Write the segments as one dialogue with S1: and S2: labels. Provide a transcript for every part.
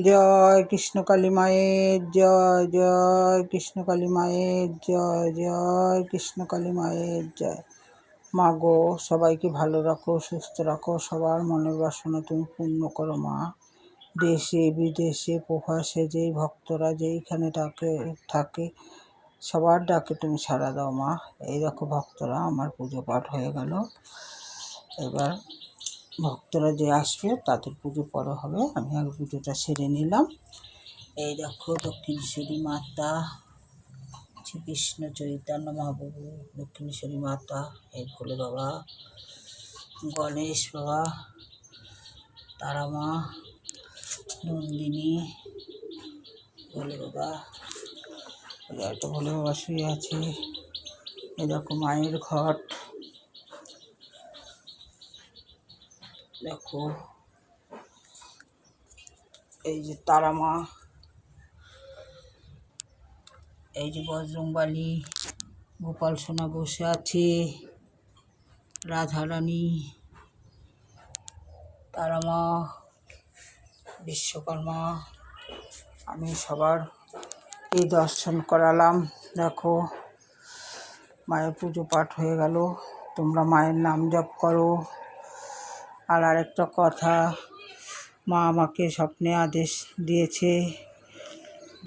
S1: জয় কৃষ্ণকালী মায়ের জয়, জয় কৃষ্ণকালী মায়ের জয়, জয় কৃষ্ণকালী মায়ের জয়। মা গো, সবাইকে ভালো রাখো, সুস্থ রাখো, সবার মনের বাসনা তুমি পূর্ণ করো মা। দেশে বিদেশে প্রবাসে যেই ভক্তরা যেইখানে থাকে সবার ডাকে তুমি সাড়া দাও মা। এই দেখো ভক্তরা, আমার পুজো পাঠ হয়ে গেল। এবার ভক্তরা যে আসবে তাদের পুজো পরে হবে, আমি আগে পুজোটা সেরে নিলাম। এই দেখো দক্ষিণেশ্বরী মাতা, শ্রীকৃষ্ণ চৈতন্য মহাপ্রভু, দক্ষিণেশ্বরী মাতা, এই ভোলে বাবা, গণেশ বাবা, তারা মা, নন্দিনী, ভোলে বাবা, একটা ভোলে বাবা শুয়ে আছে। এই দেখো মায়ের ঘট, দেখো এই যে তারা মা, এই যে বজরংবলী, গোপাল সোনা বসে আছে, রাধারানী, তারা মা, বিশ্বকর্মা, আমি সবার এই দর্শন করালাম। দেখো মায়ের পুজো পাঠ হয়ে গেল। তোমরা মায়ের নাম জপ করো। আর আরেকটা কথা, মা আমাকে স্বপ্নে আদেশ দিয়েছে,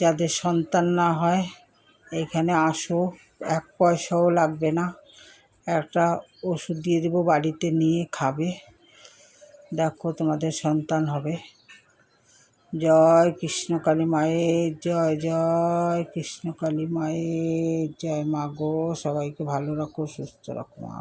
S1: যাদের সন্তান না হয় এখানে আসো, 1 পয়সাও লাগবে না, একটা ওষুধ দিয়ে দেবো, বাড়িতে নিয়ে খাবে, দেখো তোমাদের সন্তান হবে। জয় কৃষ্ণকালী মায়ের জয়, জয় কৃষ্ণকালী মায়ের জয়। মা গো, সবাইকে ভালো রাখো, সুস্থ রাখো মা।